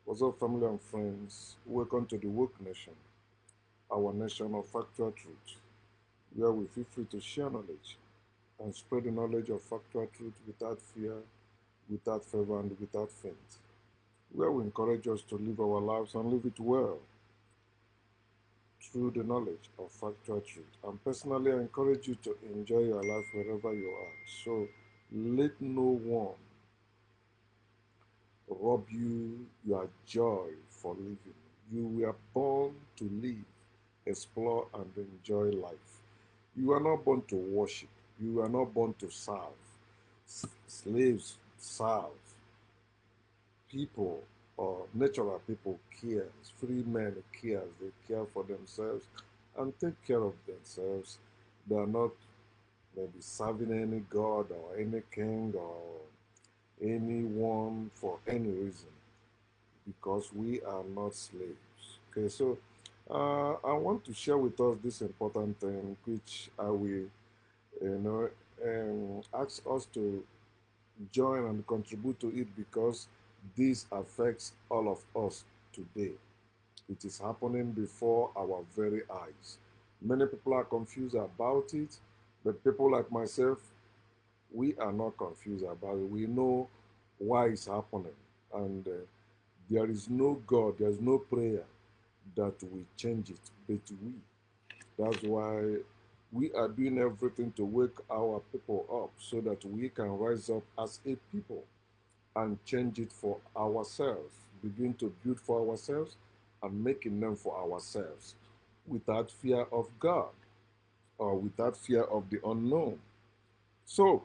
What's up, family and friends? Welcome to the Woke Nation, our nation of factual truth, where we feel free to share knowledge and spread the knowledge of factual truth without fear, without favor, and without faint. Where we encourage us to live our lives and live it well through the knowledge of factual truth. And personally, I encourage you to enjoy your life wherever you are. So let no one rob you your joy for living. You were born to live, explore, and enjoy life. You are not born to worship. You are not born to serve. Slaves serve. People or natural people cares. Free men cares. They care for themselves and take care of themselves. They are not maybe serving any god or any king or anyone for any reason, because we are not slaves. Okay, so I want to share with us this important thing, which I will, you know, ask us to join and contribute to it, because this affects all of us today. It is happening before our very eyes. Many people are confused about it, but people like myself, we are not confused about it. We know why it's happening, and there is no God, there is no prayer that will change it, but we. That's why we are doing everything to wake our people up so that we can rise up as a people and change it for ourselves, begin to build for ourselves and making them for ourselves without fear of God or without fear of the unknown. So,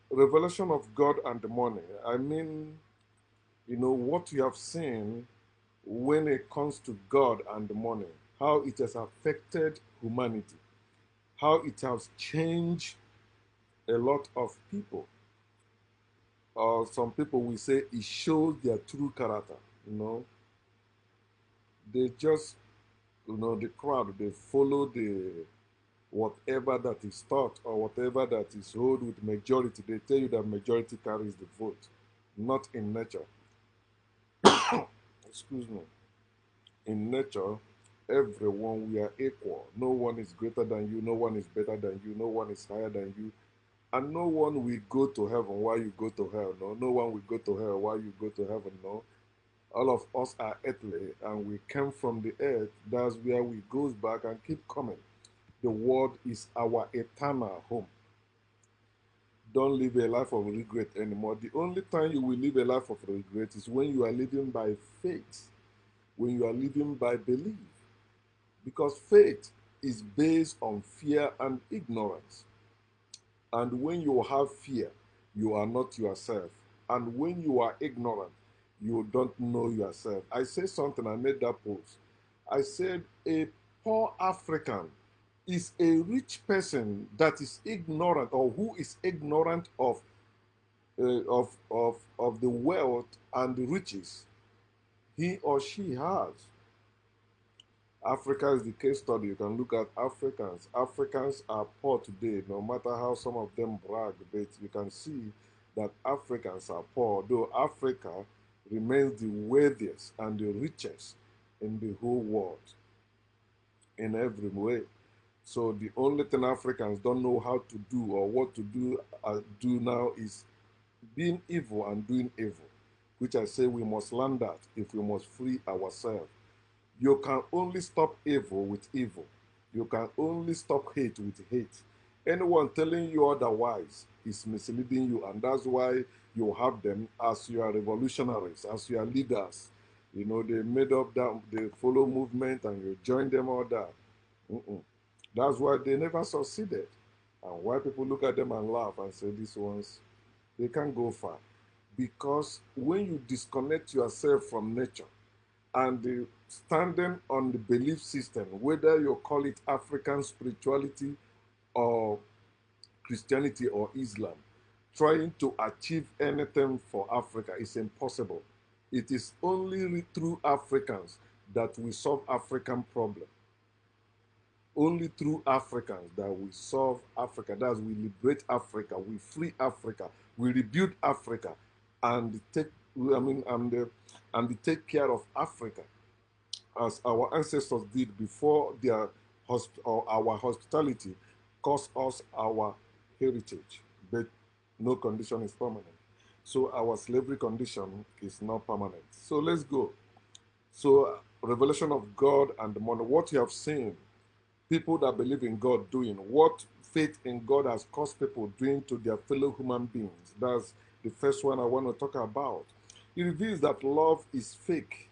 revelation of God and the money. I mean, what you have seen when it comes to God and the money, how it has affected humanity, how it has changed a lot of people. Some people will say it shows their true character. You know, they just, the crowd, they follow the whatever that is taught or whatever that is held with majority. They tell you that majority carries the vote, not in nature. Excuse me. In nature, everyone, we are equal. No one is greater than you, no one is better than you, no one is higher than you, and no one will go to heaven while you go to hell. No, no one will go to hell while you go to heaven. No, all of us are earthly, and we came from the earth. That's where we goes back and keep coming. The world is our eternal home. Don't live a life of regret anymore. The only time you will live a life of regret is when you are living by faith, when you are living by belief. Because faith is based on fear and ignorance. And when you have fear, you are not yourself. And when you are ignorant, you don't know yourself. I said something, I made that post. I said a poor African is a rich person that is ignorant, or who is ignorant of the wealth and the riches he or she has. Africa is the case study. You can look at Africans. Africans are poor today, no matter how some of them brag, but you can see that Africans are poor, though Africa remains the wealthiest and the richest in the whole world in every way. So the only thing Africans don't know how to do or what to do now is being evil and doing evil, which I say we must learn that if we must free ourselves. You can only stop evil with evil. You can only stop hate with hate. Anyone telling you otherwise is misleading you, and that's why you have them as your revolutionaries, as your leaders. They made up that they follow movement, and you join them all that. Mm-mm. That's why they never succeeded, and why people look at them and laugh and say these ones, they can't go far, because when you disconnect yourself from nature and standing on the belief system, whether you call it African spirituality or Christianity or Islam, trying to achieve anything for Africa is impossible. It is only through Africans that we solve African problem. Only through Africans that we solve Africa. That's we liberate Africa, we free Africa, we rebuild Africa, and take and they take care of Africa as our ancestors did before or our hospitality cost us our heritage. But no condition is permanent. So our slavery condition is not permanent. So let's go. So revelation of God and the money, what you have seen, people that believe in God doing, what faith in God has caused people doing to their fellow human beings. That's the first one I want to talk about. It reveals that love is fake.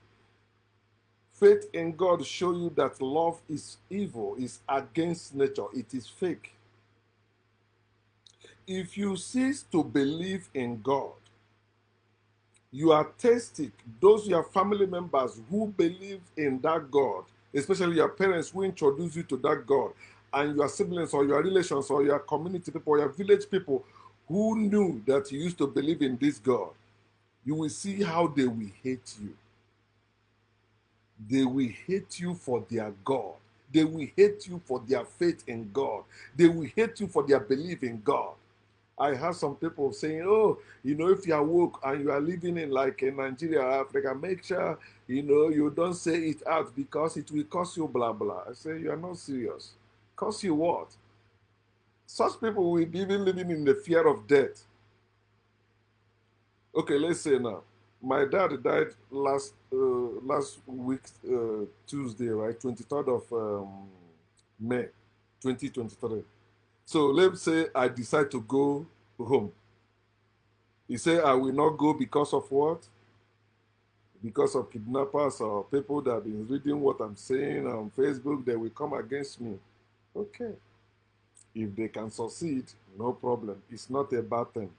Faith in God show you that love is evil, is against nature, it is fake. If you cease to believe in God, you are testing those your family members who believe in that God, especially your parents who introduce you to that God, and your siblings or your relations or your community people or your village people who knew that you used to believe in this God. You will see how they will hate you. They will hate you for their God. They will hate you for their faith in God. They will hate you for their belief in God. I have some people saying, oh, if you are woke and you are living in like in Nigeria or Africa, make sure, you don't say it out because it will cost you blah, blah. I say, you are not serious. Cost you what? Such people will be even living in the fear of death. Okay, let's say now, my dad died last week, Tuesday, right? 23rd of May, 2023. So let's say I decide to go home. He said, I will not go because of what? Because of kidnappers or people that have been reading what I'm saying on Facebook, they will come against me. Okay. If they can succeed, no problem. It's not a bad thing.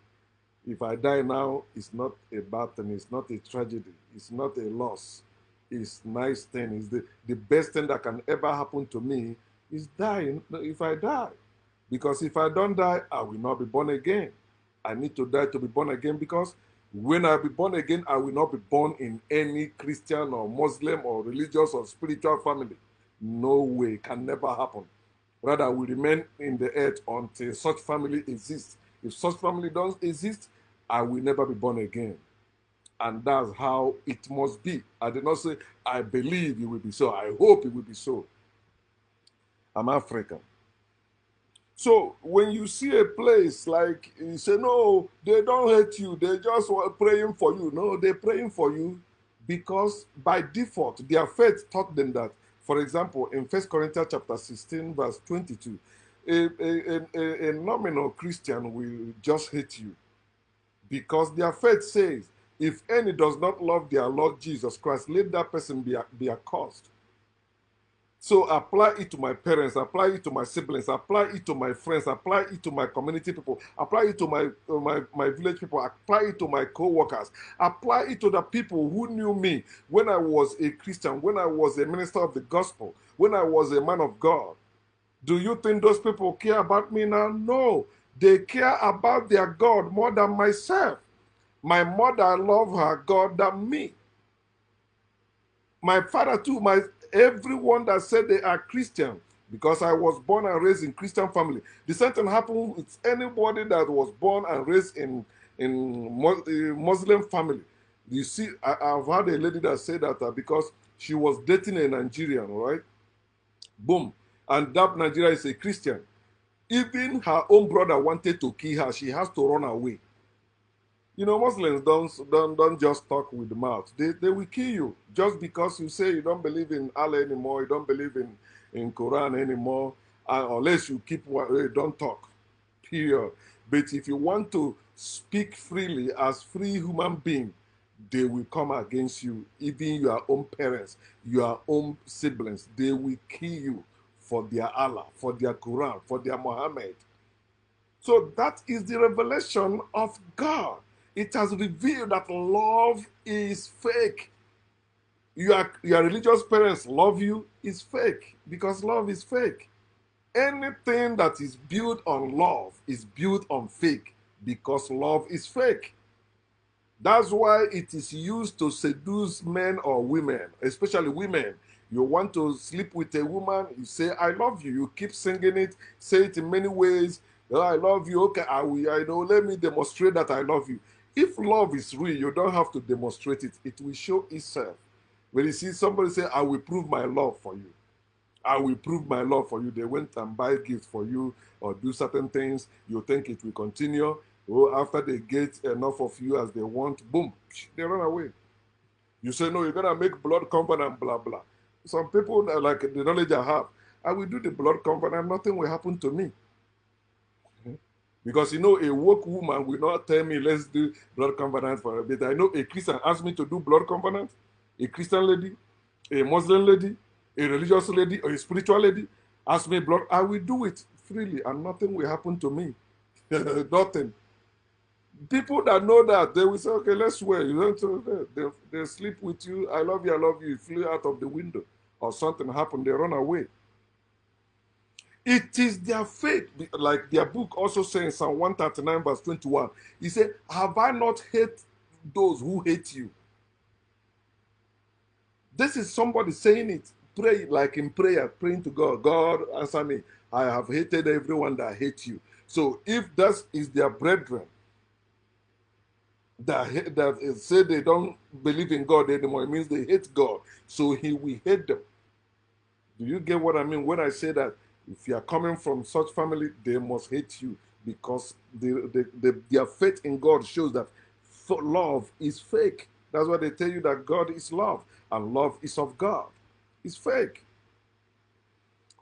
If I die now, it's not a bad thing. It's not a tragedy. It's not a loss. It's nice thing. It's the best thing that can ever happen to me is dying if I die. Because if I don't die, I will not be born again. I need to die to be born again because when I be born again, I will not be born in any Christian or Muslim or religious or spiritual family. No way, can never happen. Rather, I will remain in the earth until such family exists. If such family doesn't exist, I will never be born again. And that's how it must be. I did not say, I believe it will be so. I hope it will be so. I'm African. So when you see a place like you say, no, they don't hate you, they just were praying for you. No, they're praying for you because by default, their faith taught them that. For example, in 1 Corinthians chapter 16, verse 22, a nominal Christian will just hate you because their faith says, if any does not love their Lord Jesus Christ, let that person be accursed. So apply it to my parents, apply it to my siblings, apply it to my friends, apply it to my community people, apply it to my village people, apply it to my co-workers, apply it to the people who knew me when I was a Christian, when I was a minister of the gospel, when I was a man of God. Do you think those people care about me now? No. They care about their God more than myself. My mother loved her God than me. My father too, everyone that said they are Christian, because I was born and raised in Christian family. The same thing happened with anybody that was born and raised in Muslim family. You see, I've had a lady that said that because she was dating a Nigerian, right? Boom. And that Nigerian is a Christian. Even her own brother wanted to kill her. She has to run away. Muslims don't just talk with the mouth. They will kill you just because you say you don't believe in Allah anymore, you don't believe in Quran anymore, unless you don't talk. Period. But if you want to speak freely as free human being, they will come against you. Even your own parents, your own siblings, they will kill you for their Allah, for their Quran, for their Muhammad. So that is the revelation of God. It has revealed that love is fake. Your religious parents love you is fake because love is fake. Anything that is built on love is built on fake because love is fake. That's why it is used to seduce men or women, especially women. You want to sleep with a woman, you say, I love you. You keep singing it, say it in many ways. Oh, I love you. Okay, let me demonstrate that I love you. If love is real, you don't have to demonstrate it. It will show itself. When you see somebody say, I will prove my love for you. I will prove my love for you. They went and buy gifts for you or do certain things. You think it will continue. Oh, after they get enough of you as they want, boom, they run away. You say, no, you're going to make blood covenant, blah, blah. Some people, like the knowledge I have, I will do the blood covenant, nothing will happen to me. Because, a woke woman will not tell me, let's do blood covenant for a bit. I know a Christian asked me to do blood covenant, a Christian lady, a Muslim lady, a religious lady, or a spiritual lady ask me blood, I will do it freely and nothing will happen to me. Nothing. People that know that, they will say, okay, let's swear. You don't, they sleep with you. I love you. You flew out of the window or something happened. They run away. It is their faith, like their book also says in Psalm 139 verse 21. He said, have I not hated those who hate you? This is somebody saying it. Pray like in prayer, praying to God. God, answer me. I have hated everyone that hates you. So if that is their brethren that say they don't believe in God anymore, it means they hate God. So he will hate them. Do you get what I mean when I say that if you are coming from such family, they must hate you because their faith in God shows that love is fake. That's why they tell you that God is love and love is of God. It's fake.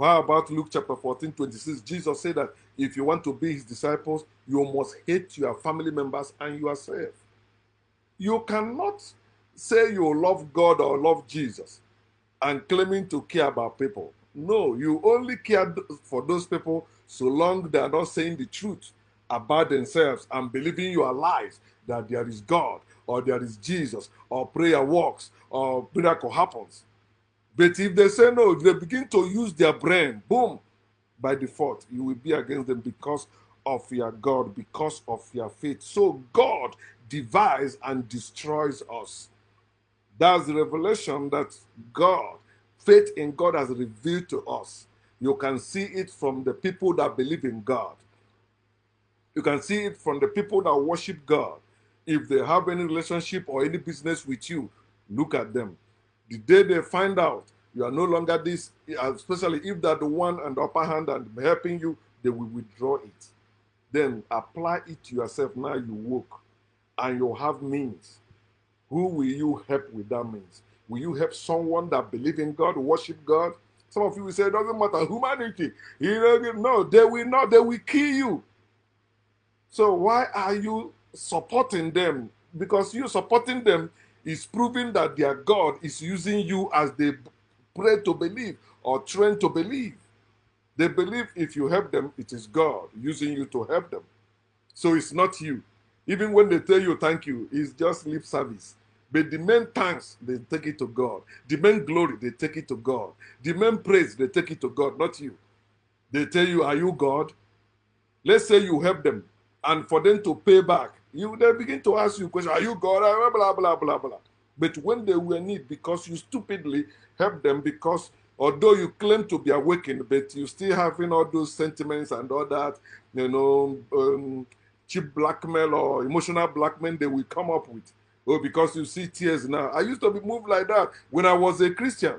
How about Luke chapter 14:26? Jesus said that if you want to be his disciples, you must hate your family members and yourself. You cannot say you love God or love Jesus and claiming to care about people. No, you only care for those people so long they are not saying the truth about themselves and believing your lies that there is God or there is Jesus or prayer works or miracle happens. But if they say no, if they begin to use their brain, boom, by default, you will be against them because of your God, because of your faith. So God divides and destroys us. That's the revelation that God, faith in God has revealed to us. You can see it from the people that believe in God. You can see it from the people that worship God. If they have any relationship or any business with you, look at them. The day they find out you are no longer this, especially if they're the one on the upper hand and helping you, they will withdraw it. Then apply it to yourself. Now you work and you have means. Who will you help with that means? Will you help someone that believe in God, worship God? Some of you will say, it doesn't matter, humanity. No, they will not. They will kill you. So why are you supporting them? Because you supporting them is proving that their God is using you as they pray to believe or train to believe. They believe if you help them, it is God using you to help them. So it's not you. Even when they tell you thank you, it's just lip service. But the main thanks, they take it to God. The main glory, they take it to God. The main praise, they take it to God, not you. They tell you, are you God? Let's say you help them, and for them to pay back, they begin to ask you questions. Are you God? Blah, blah, blah, blah. But when they were in need, because you stupidly help them, because although you claim to be awakened, but you still having all those sentiments and all that, cheap blackmail or emotional blackmail they will come up with. Oh, because you see tears now. I used to be moved like that when I was a Christian.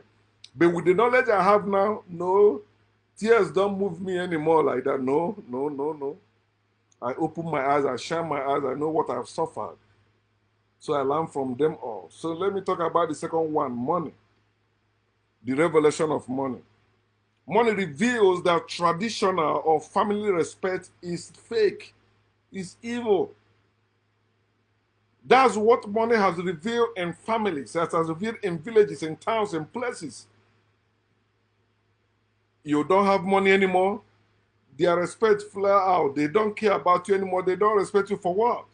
But with the knowledge I have now, no, tears don't move me anymore like that. No, no, no, no. I open my eyes, I shine my eyes, I know what I've suffered. So I learn from them all. So let me talk about the second one, money. The revelation of money. Money reveals that traditional or family respect is fake, is evil. That's what money has revealed in families, that has revealed in villages, in towns, in places. You don't have money anymore, their respect flare out. They don't care about you anymore. They don't respect you for what?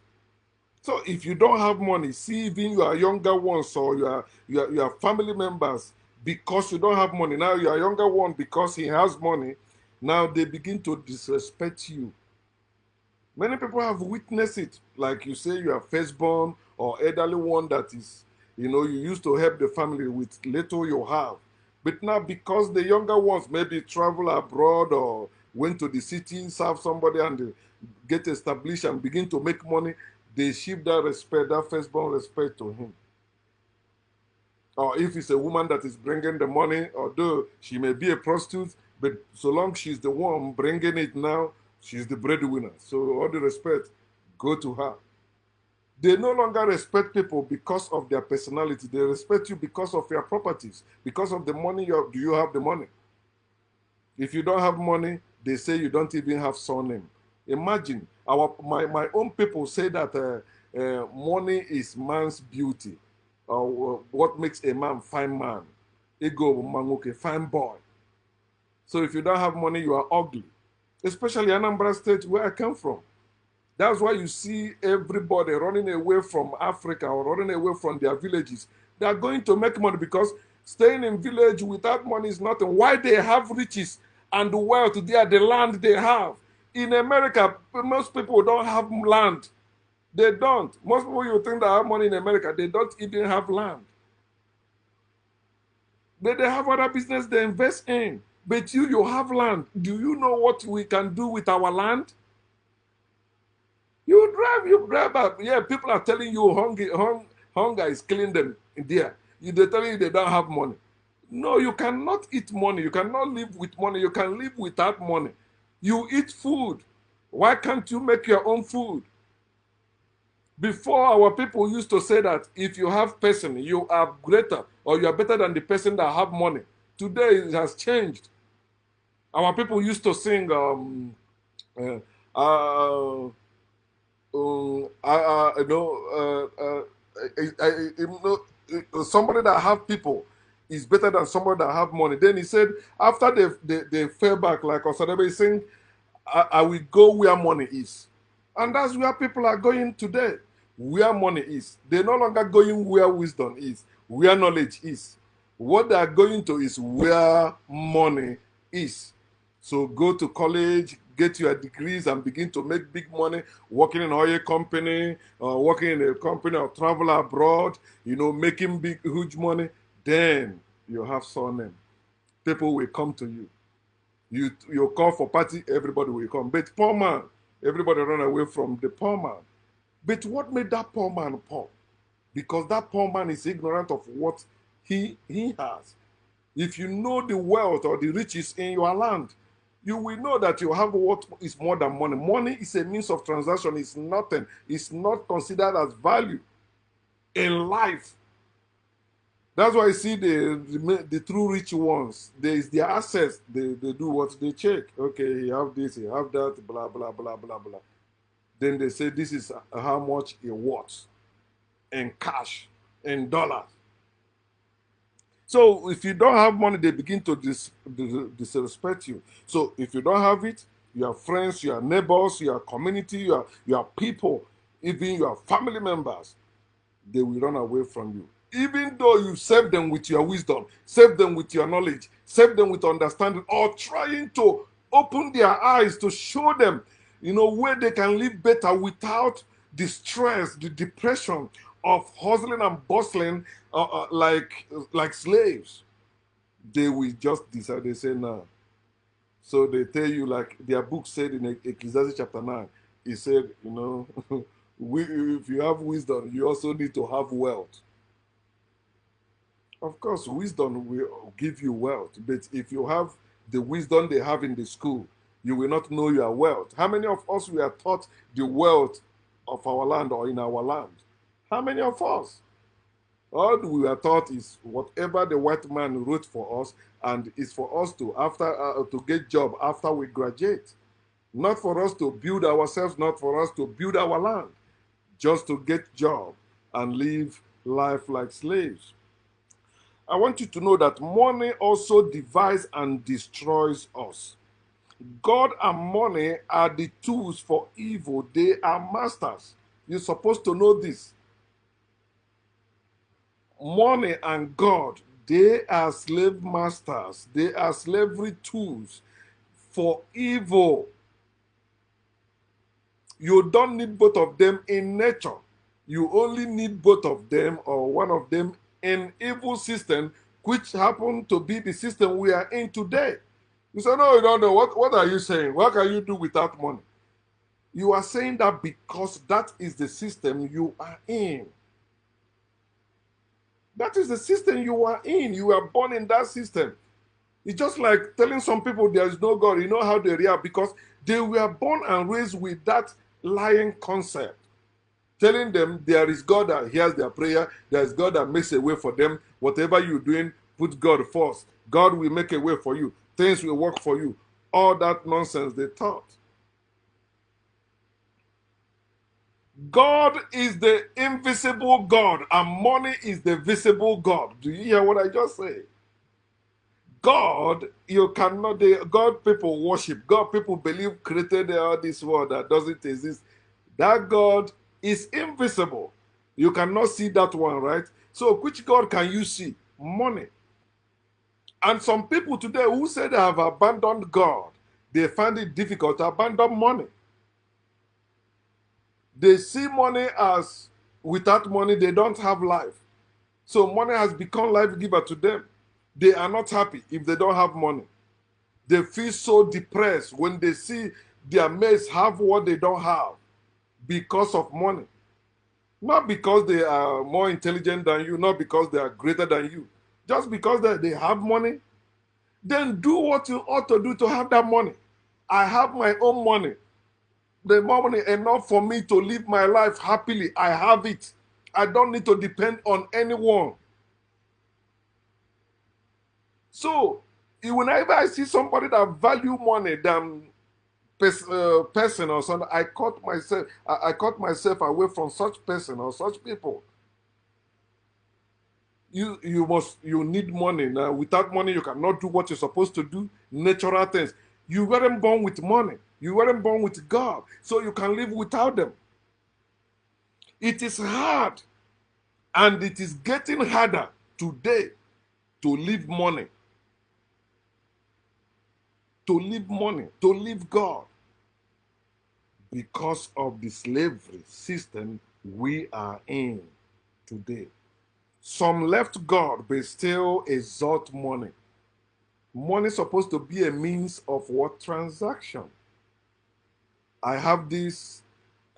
So if you don't have money, see even your younger ones or your family members, because you don't have money, now your younger one, because he has money, now they begin to disrespect you. Many people have witnessed it, like you say you are firstborn or elderly one that is, you used to help the family with little you have. But now because the younger ones maybe travel abroad or went to the city, serve somebody and get established and begin to make money, they shift that respect, that firstborn respect to him. Or if it's a woman that is bringing the money, although she may be a prostitute, but so long she's the one bringing it now, she's the breadwinner. So all the respect go to her. They no longer respect people because of their personality. They respect you because of your properties, because of the money. Do you have the money? If you don't have money, they say you don't even have surname. Imagine, my own people say that money is man's beauty. What makes a man fine man? Ego mangoke, fine boy. So if you don't have money, you are ugly. Especially Anambra State, where I come from. That's why you see everybody running away from Africa or running away from their villages. They are going to make money because staying in village without money is nothing. Why they have riches and wealth there, the land they have. In America, most people don't have land. They don't. Most people you think that have money in America, they don't even have land. They have other business they invest in. But you have land. Do you know what we can do with our land? You drive up. Yeah, people are telling you hunger is killing them in there. They're telling you they don't have money. No, you cannot eat money. You cannot live with money. You can live without money. You eat food. Why can't you make your own food? Before, our people used to say that if you have person, you are greater or you are better than the person that have money. Today, it has changed. Our people used to sing, uh, uh, you know, somebody that have people is better than somebody that have money. Then he said, after they fell back, like Osadebe is saying, I will go where money is. And that's where people are going today, where money is. They're no longer going where wisdom is, where knowledge is. What they are going to is where money is. So go to college, get your degrees, and begin to make big money, working in an oil company, working in a company or travel abroad, making big, huge money. Then you have surname. People will come to you. You call for party, everybody will come. But poor man, everybody run away from the poor man. But what made that poor man poor? Because that poor man is ignorant of what he has. If you know the wealth or the riches in your land, you will know that you have what is more than money. Money is a means of transaction. It's nothing. It's not considered as value in life. That's why I see the true rich ones. There is their assets. They do what they check. Okay, you have this, you have that, blah, blah, blah, blah, blah. Then they say this is how much it worth in cash, in dollars. So if you don't have money, they begin to disrespect you. So if you don't have it, your friends, your neighbors, your community, your people, even your family members, they will run away from you. Even though you save them with your wisdom, save them with your knowledge, save them with understanding, or trying to open their eyes to show them, where they can live better without the stress, the depression of hustling and bustling like slaves. They will just decide. They say no. So they tell you, like their book said in Ecclesiastes chapter 9, it said, if you have wisdom, you also need to have wealth. Of course, wisdom will give you wealth, but if you have the wisdom they have in the school, you will not know your wealth. How many of us we are taught the wealth of our land or in our land? How many of us? All we are taught is whatever the white man wrote for us, and it's for us to to get job after we graduate. Not for us to build ourselves, not for us to build our land, just to get job and live life like slaves. I want you to know that money also divides and destroys us. God and money are the tools for evil. They are masters. You're supposed to know this. Money and God, they are slave masters. They are slavery tools for evil. You don't need both of them in nature. You only need both of them or one of them in evil system, which happen to be the system we are in today. You say, no, you don't know. What are you saying? What can you do without money? You are saying that because that is the system you are in. That is the system you are in. You were born in that system. It's just like telling some people there is no God. You know how they react because they were born and raised with that lying concept. Telling them there is God that hears their prayer, there is God that makes a way for them. Whatever you're doing, put God first. God will make a way for you. Things will work for you. All that nonsense they taught. God is the invisible God, and money is the visible God. Do you hear what I just said? God, you cannot, God people worship, God people believe created all this world that doesn't exist. That God is invisible. You cannot see that one, right? So, which God can you see? Money. And some people today who say they have abandoned God, they find it difficult to abandon money. They see money as without money, they don't have life. So, money has become life giver to them. They are not happy if they don't have money. They feel so depressed when they see their mates have what they don't have because of money. Not because they are more intelligent than you, not because they are greater than you. Just because they have money, then do what you ought to do to have that money. I have my own money. The money enough for me to live my life happily. I have it. I don't need to depend on anyone. So, whenever I see somebody that value money than person or something, I cut myself away from such person or such people. You need money. Now without money you cannot do what you're supposed to do, natural things. You weren't born with money, you weren't born with God, so you can live without them. It is hard, and it is getting harder today to leave money, to leave God, because of the slavery system we are in today. Some left God but still exalt money. Money is supposed to be a means of what? Transaction. I have this,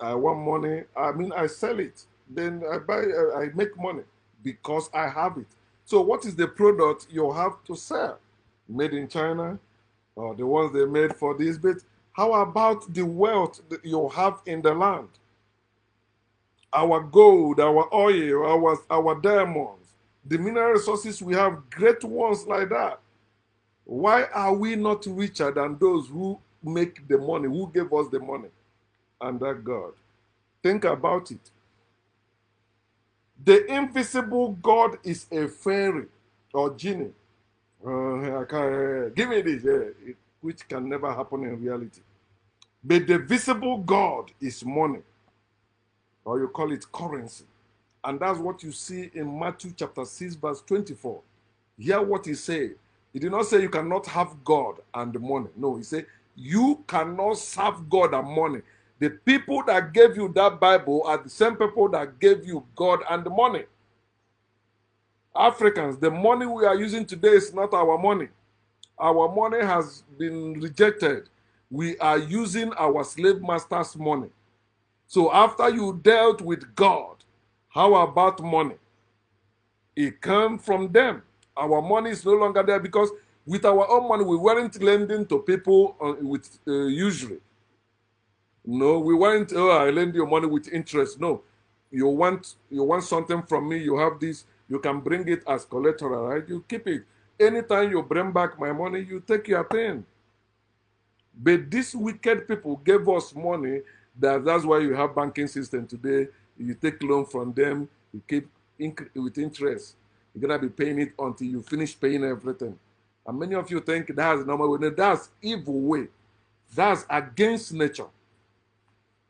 I want money. I mean, I sell it. Then I buy, I make money because I have it. So, what is the product you have to sell? Made in China or the ones they made for this bit? How about the wealth that you have in the land? Our gold, our oil, our diamonds, the mineral resources we have, great ones like that. Why are we not richer than those who make the money, who gave us the money, and that God? Think about it. The invisible God is a fairy or genie. Give me this, which can never happen in reality. But the visible God is money, or you call it currency. And that's what you see in Matthew chapter 6, verse 24. Hear what he said. He did not say you cannot have God and money. No, he said you cannot serve God and money. The people that gave you that Bible are the same people that gave you God and money. Africans, the money we are using today is not our money. Our money has been rejected. We are using our slave master's money. So after you dealt with God, how about money? It came from them. Our money is no longer there because with our own money, we weren't lending to people with usury. No, we weren't, oh, I lend you money with interest. No, you want something from me, you have this, you can bring it as collateral, right? You keep it. Anytime you bring back my money, you take your thing. But these wicked people gave us money. That's why you have banking system today. You take loan from them, you keep with interest. You're gonna be paying it until you finish paying everything. And many of you think that's normal way. No, that's evil way. That's against nature,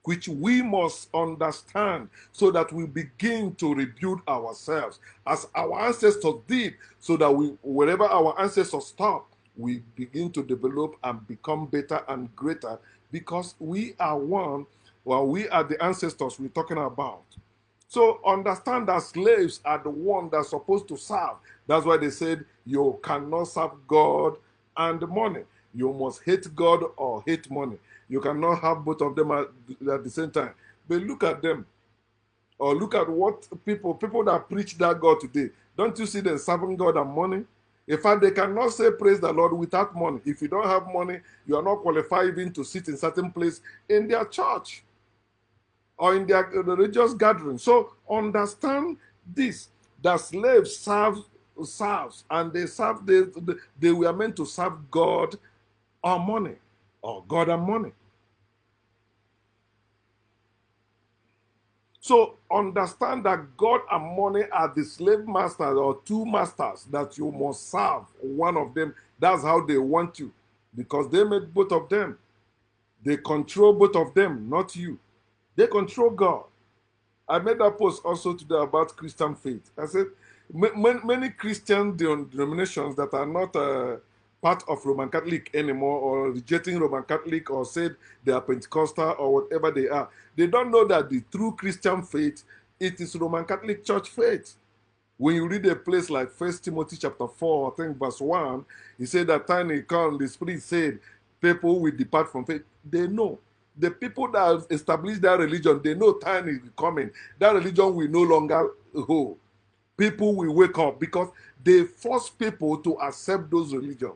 which we must understand so that we begin to rebuild ourselves as our ancestors did, so that we, wherever our ancestors stopped, we begin to develop and become better and greater because we are one, well, we are the ancestors we're talking about. So understand that slaves are the one that's supposed to serve. That's why they said you cannot serve God and money. You must hate God or hate money. You cannot have both of them at the same time. But look at them, or look at what people that preach that God today. Don't you see them serving God and money? In fact, they cannot say praise the Lord without money. If you don't have money, you are not qualified even to sit in certain place in their church or in their religious gathering. So understand this: that slaves serves, and they were meant to serve God or money, or God and money. So understand that God and money are the slave masters, or two masters that you must serve one of them. That's how they want you, because they made both of them. They control both of them, not you. They control God. I made that post also today about Christian faith. I said many Christian denominations that are not part of Roman Catholic anymore, or rejecting Roman Catholic, or said they are Pentecostal or whatever they are, they don't know that the true Christian faith, it is Roman Catholic Church faith. When you read a place like 1 Timothy chapter 4, I think verse 1, he said that time will come, the Spirit said, people will depart from faith. They know. The people that have established that religion, they know time is coming. That religion will no longer hold. People will wake up because they force people to accept those religions.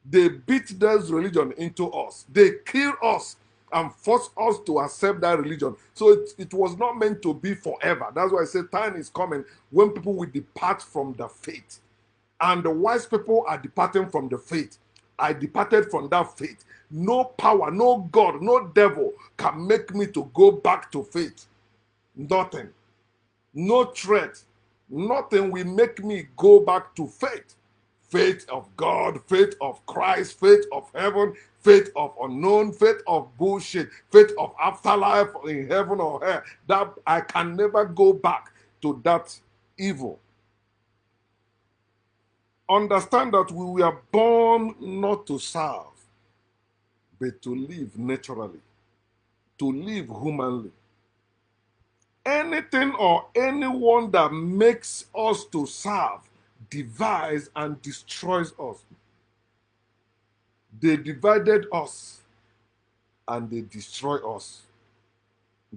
They beat those religion into us. They kill us and force us to accept that religion. So it was not meant to be forever. That's why I say time is coming when people will depart from the faith. And the wise people are departing from the faith. I departed from that faith. No power, no God, no devil can make me to go back to faith. Nothing. No threat. Nothing will make me go back to faith. Faith of God, faith of Christ, faith of heaven, faith of unknown, faith of bullshit, faith of afterlife in heaven or hell. That I can never go back to that evil. Understand that we were born not to serve, but to live naturally, to live humanly. Anything or anyone that makes us to serve divides and destroys us. They divided us and they destroy us.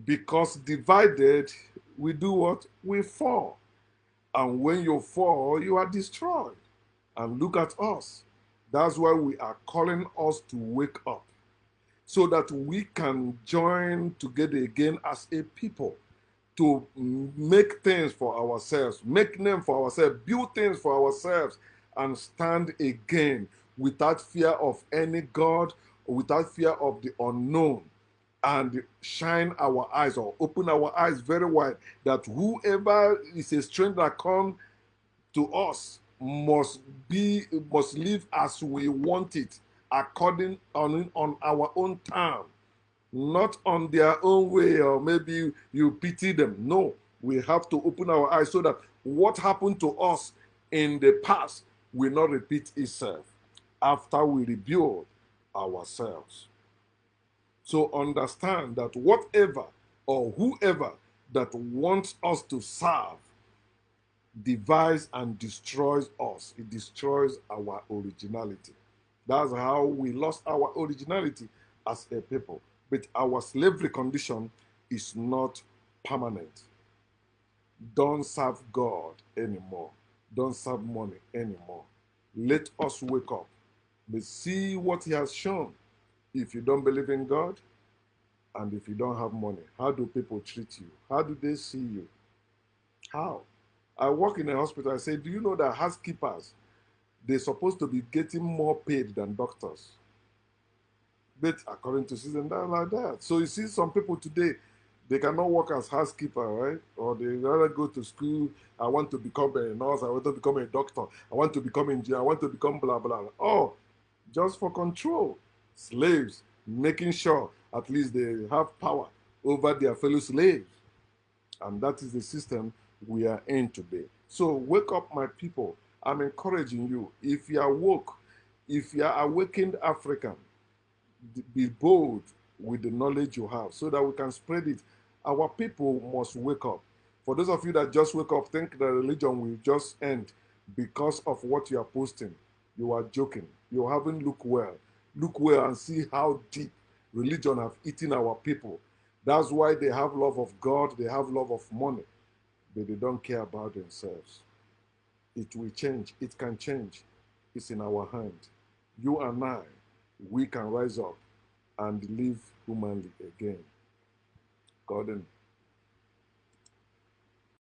Because divided, we do what? We fall. And when you fall, you are destroyed. And look at us. That's why we are calling us to wake up, so that we can join together again as a people to make things for ourselves, make names for ourselves, build things for ourselves, and stand again without fear of any God, without fear of the unknown, and shine our eyes, or open our eyes very wide, that whoever is a stranger come to us must live as we want it, according on our own time, not on their own way, or maybe you pity them. No, we have to open our eyes so that what happened to us in the past will not repeat itself after we rebuild ourselves. So understand that whatever or whoever that wants us to serve divides and destroys us. It destroys our originality. That's how we lost our originality as a people. But our slavery condition is not permanent. Don't serve God anymore. Don't serve money anymore. Let us wake up. But see what He has shown. If you don't believe in God, and if you don't have money, how do people treat you? How do they see you? How? I work in a hospital. I say, do you know that housekeepers, they're supposed to be getting more paid than doctors? But according to season, that's like that. So you see some people today, they cannot work as housekeeper, right? Or they rather go to school. I want to become a nurse. I want to become a doctor. I want to become engineer. I want to become blah, blah. Oh, just for control. Slaves, making sure at least they have power over their fellow slaves. And that is the system we are in today. So wake up, my people. I'm encouraging you. If you are woke, if you are awakened African, be bold with the knowledge you have so that we can spread it. Our people must wake up. For those of you that just wake up, think the religion will just end because of what you are posting. You are joking. You haven't looked well. Look well and see how deep Religion have eaten our people. That's why they have love of God, they have love of money, but they don't care about themselves. It will change. It can change. It's in our hand. You and I, we can rise up and live humanly again. Gordon.